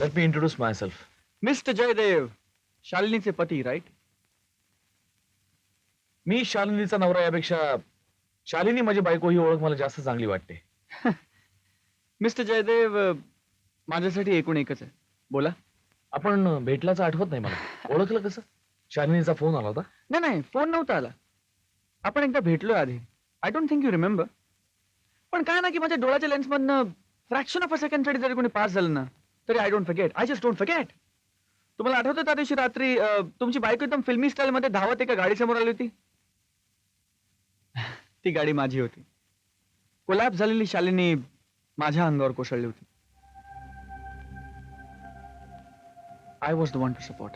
Let me introduce myself. Mister Jaydev, शालिनीचे पती, right? मी शालिनीचा नवरा यापेक्षा शालिनी माझी बायको ही ओळख मला जास्त चांगली वाटते. मिस्टर जयदेव, माझ्यासाठी एकूण एकच आहे. बोला. आपण भेटल्याचं आठवत नाही मला. ओळखलं कसं? शालिनीचा फोन आला होता. नाही, फोन नव्हता आला. आपण एकदा भेटलोय आधी. I don't think you remember. पण काय ना की माझ्या डोळ्याच्या लेन्समधनं फ्रॅक्शन ऑफ अ सेकंडसाठी जरी कोणी पास झालं ना, तरी I don't forget. I just don't forget. तुम्हाला आठवतं त्या दिवशी रात्री तुमची बायको एकदम फिल्मी स्टाईल मध्ये धावत एका गाडीसमोर आली होती? ती गाडी माझी होती. कोलॅप्स झालेली शालिनी माझ्या अंगावर कोसळली होती. I was the one two support.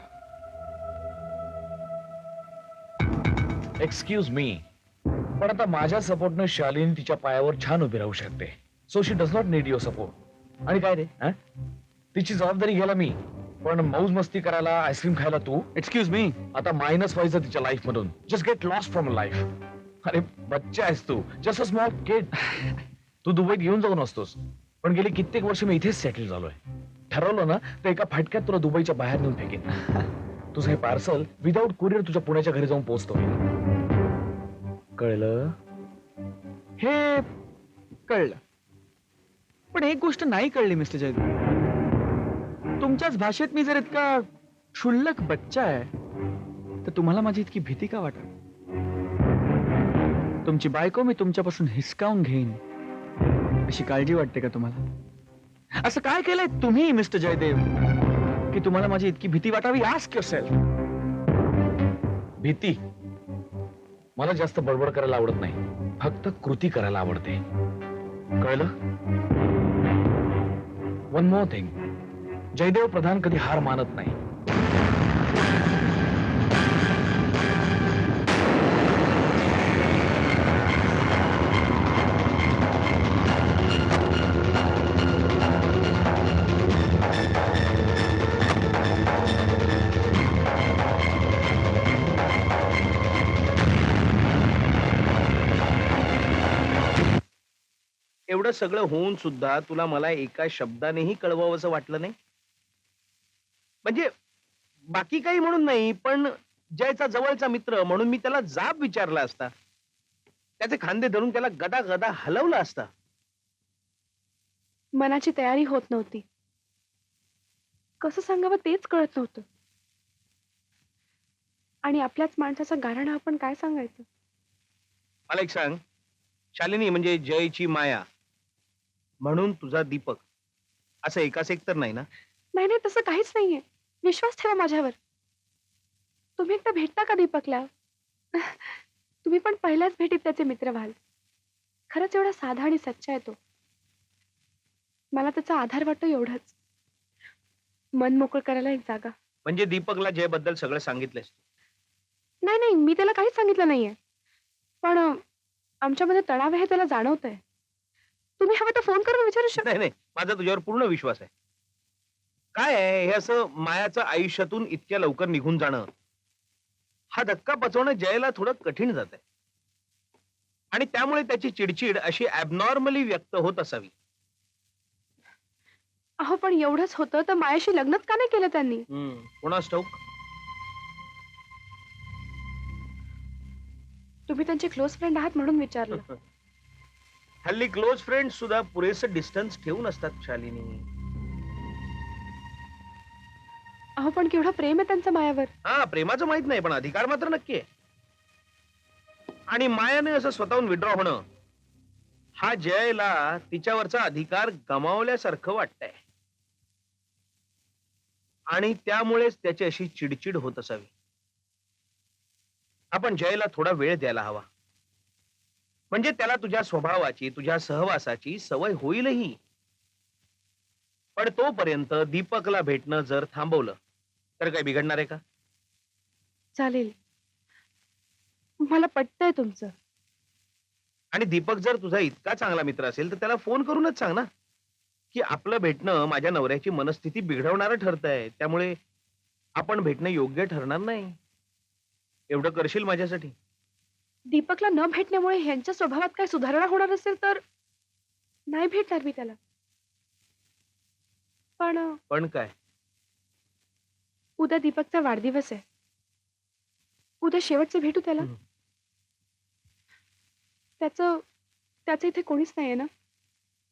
Excuse me, पण आता माझ्या सपोर्टनं शालिनी तिच्या पायावर छान उभी राहू शकते. So she does not need your support. आणि काय रे, तिची जबाबदारी घ्यायला मी, पण मौज मस्ती करायला, आईस्क्रीम खायला तू. Excuse me. आता मायनस व्हायचं तिच्या लाईफ मधून. Just get lost from life. अरे बच्चा आहेस तू, जस्ट अ स्मॉल किड. तू दुबईत घेऊन जाऊ नसतोस, पण गेली कित्येक वर्ष मी इथेच सेटल झालोय. ठरवलं ना तर एका फाटक्यात तुला दुबईच्या बाहेर नेऊन फेकेन. तुझं हे पार्सल विदाऊट कुरिअर तुझ्या पुण्याच्या घरी जाऊन पोहोचतो. कळलं? हे कळलं, पण एक गोष्ट नाही कळली मिस्टर जयदेव. तुमच्याच भाषेत मी जर इतका क्षुल्लक बच्चा आहे, तर तुम्हाला माझी इतकी भीती का वाटत? तुमची बायको मी तुमच्यापासून हिसकावून घेईन अशी काळजी वाटते का तुम्हाला? असं काय केलंय तुम्ही मिस्टर जयदेव की तुम्हाला माझी इतकी भीती वाटावी? Ask yourself. भीती? मला जास्त बडबड करायला आवडत नाही, फक्त कृती करायला आवडते. कळलं? वन मोर थिंग, जयदेव प्रधान कधी हार मानत नाही. एवढं सगळं होऊन सुद्धा तुला मला एका शब्दानेही कळवावंसं वाटलं नाही? म्हणजे बाकी काही म्हणून नाही, पण जयचा जवळचा मित्र म्हणून मी त्याला जाब विचारला असता, त्याचे खांदे धरून त्याला गदा गदा हलवला असता. मनाची तयारी होत नव्हती. कसं सांगावं तेच कळत नव्हतं. आणि आपल्याच माणसाचा गाऱ्हाणा आपण काय सांगायचं? मला एक सांग, शालिनी म्हणजे जयची माया म्हणून तुझा दीपक असं एकाच एक तर नाही ना? नाही नाही, तसं काहीच नाहीये. विश्वास ठेवा माझ्यावर. तुम्ही एकदा भेटता का दीपकला? तुम्ही पण पहिल्याच भेटीत त्याचे मित्र व्हाल. खरंच एवढा साधा आणि सच्चा आहे तो. मला त्याचा आधार वाटतो एवढंच. मन मोकळं करायला एक जागा. म्हणजे दीपकला जय बद्दल सगळं सांगितलंयस? नाही नाही, मी त्याला काहीच सांगितलं नाहीये, पण आमच्यामध्ये तणाव आहे हे त्याला जाणवतंय. तुम्ही हवं तर फोन करून विचारू शकता. नाही नाही, माझा तुझ्यावर पूर्ण विश्वास आहे. काय आहे हे असं मायाचं आयुष्यातून इतक्या लवकर निघून जाणं, हा धक्का पचवणं जयला थोडं कठीण जात आहे. आणि त्यामुळे त्याची चिडचिड अशी ऍबनॉर्मली व्यक्त होत असावी. अहो पण एवढंच होतं तर मायाशी लग्नच का नाही केलं त्यांनी? कोणास ठाऊक. तुम्ही त्यांचे क्लोज फ्रेंड आहात म्हणून विचारलं. हल्ली क्लोज फ्रेंड सुद्धा पुरेसं डिस्टन्स ठेवून असतात शालिनी. अहो पण केवढं प्रेम आहे त्यांचं मायावर. हा, प्रेमाचं माहित नाही, पण अधिकार मात्र नक्की आहे. आणि मायाने असं स्वतःहून विड्रॉ होणं, हा जयला तिच्यावरचा अधिकार गमावल्यासारखं वाटतंय. आणि त्यामुळेच त्याची अशी चिडचिड होत असावी. आपण जयला थोडा वेळ द्यायला हवा, म्हणजे त्याला तुझ्या स्वभावाची, तुझ्या सहवासाची सवय होईलही. पण तोपर्यंत दीपकला भेटणं जर थांबवलं तर काय बिघडणार आहे का? चालेल, मला पटतंय तुमचं. आणि दीपक जर तुझा इतका चांगला मित्र असेल तर त्याला फोन करूनच सांग ना की आपलं भेटणं माझ्या नवऱ्याची मनस्थिती बिघडवणारं ठरतंय, त्यामुळे आपण भेटणं योग्य ठरणार नाही. एवढं करशील माझ्यासाठी? दीपकला न भेटण्यामुळे ह्यांच्या स्वभावात काय सुधारणा होणार असेल तर नाही भेटणार मी त्याला. पण पण काय? उद्या दीपकचा वाढदिवस आहे. उद्या शेवटचं भेटू त्याला. हम्म. त्याचं त्याचं इथे कोणीच नाहीये ना,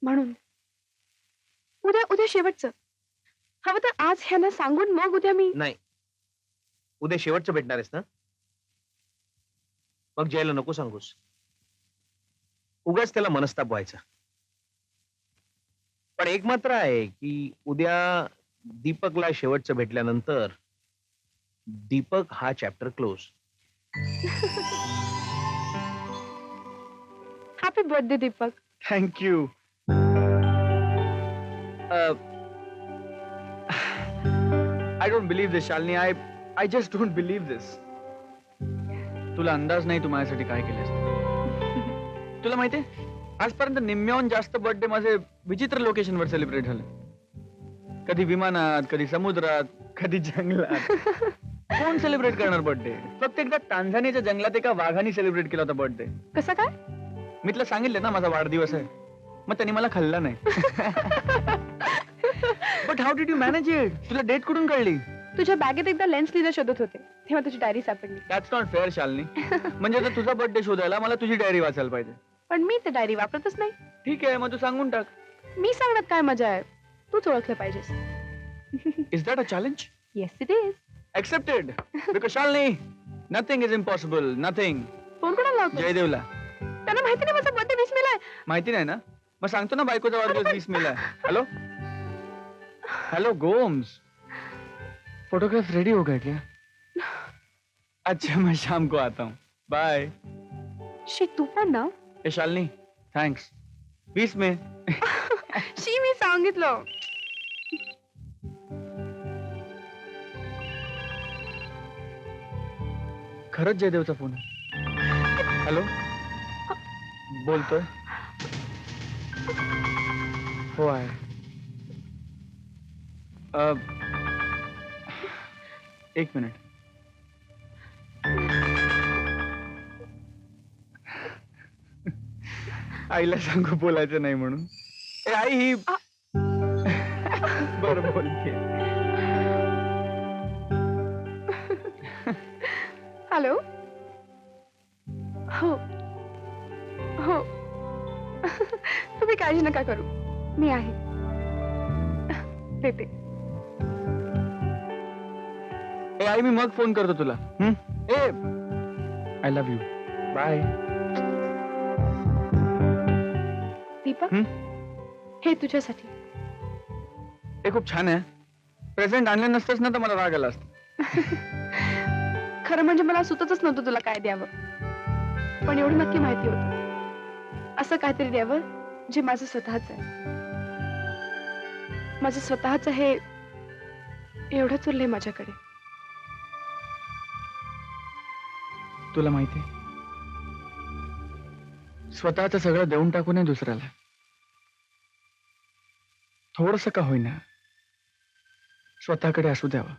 म्हणून उद्या उद्या शेवटचं. हवं तर आज ह्यांना सांगून मग उद्या मी. नाही, उद्या शेवटचं भेटणार आहेस ना? मग जयला नको सांगूस. उगाच त्याला मनस्ताप व्हायचा. पण एक मात्र आहे की उद्या दीपकला शेवटचं भेटल्यानंतर दीपक हा chapter close. Happy birthday Deepak. Thank you. I don't believe this Shalini. I just don't believe this. तुला अंदाज नाही तू माझ्यासाठी काय केलंस. तुला माहितीये आजपर्यंत निम्म्याहून जास्त बर्थडे माझे विचित्र लोकेशनवर सेलिब्रेट झाले. कधी विमानात, कधी समुद्रात, कधी जंगलात. कोण सेलिब्रेट करणार बर्थडे? फक्त एकदा टांझानियाच्या जंगलात एका वाघाने सेलिब्रेट केला होता बर्थडे. कसं काय? मी तुला सांगितलं ना माझा वाढदिवस आहे, मग त्यांनी मला खाल्ला नाही. But how did you manage it? तुला डेट कुठून कळली? तुझ्या बॅगेत एकदा लेन्स लिहिणं शोधत होते तेव्हा तुझी डायरी सापडली. That's not fair Shalini. म्हणजे आता तुझा बर्थडे शोधायला मला तुझी डायरी वाचायला पाहिजे. पण मी ते डायरी वापरतच नाही. ठीक आहे, मग तू सांगून टाक. मी सांगण्यात काय मजा आहे? तूच ओळखलं पाहिजेस. Is that a challenge? Yes it is. Accepted. Because Shalini, nothing is impossible. Nothing. Phone कोणाला लावतो? जयदेवला. त्यांना माहिती नाही माझा बर्थडे 20 मेला आहे. माहिती नाही ना? मग सांगतो ना बायकोचा वाढदिवस 20 मेला आहे. Hello hello Gomes, photograph ready हो गया क्या? अच्छा, मैं शाम को आता हूँ. बाय. शी तू पण ना. ए शालिनी, थँक्स. 20 मे. शी मी सांगितलं. खरंच जयदेवचा फोन आहे. हॅलो, बोलतोय. हो आहे. एक मिनिट. आईला सांगू बोलायचं नाही म्हणून. ए आई, ही बरं बोलते. हॅलो. हो हो. तुम्ही काळजी नका करू, मी आहे. देते. ए आई, मी मग फोन करतो तुला. ए, I love you. Bye. Deepak, हं? हे तुझ्यासाठी. हे खूप छान आहे. प्रेझेंट आणलं नसतंच ना तर मला राग आला असता. खरं म्हणजे मला सुचतच नव्हतं तुला काय द्यावं, पण एवढं नक्की माहिती होतं असं काहीतरी द्यावं जे माझं स्वतःच आहे. माझं स्वतःच हे एवढंच उरलंय माझ्याकडे. तुला माहिती, स्वतःच सगळं देऊन टाकू नये दुसऱ्याला. थोडस का होईना स्वतःकडे असू द्यावं.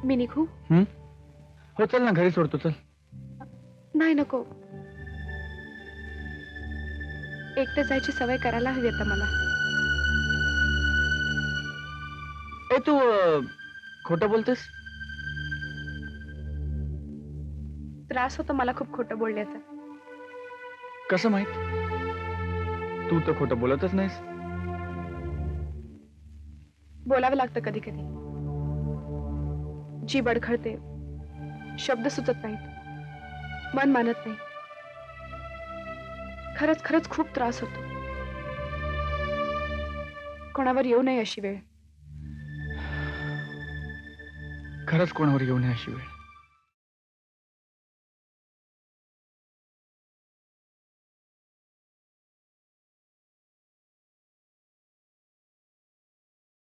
मी निघू? हो, चल ना, घरी सोडतो. चल. नाही, नको. एकटं जायची सवय करायला हवी आता मला. ए, तू खोटं बोलतेस? त्रास होतो मला खूप खोटं बोलण्याचा. कसं माहित? तू तर खोटं बोलतच नाहीस. बोलावं लागतं कधी कधी. जी बडखळते, शब्द सुचत नाहीत, मन मानत नाही. खरंच खरंच खूप त्रास होतो. कोणावर येऊ नये अशी वेळ. खरंच कोणावर येऊ नये अशी वेळ.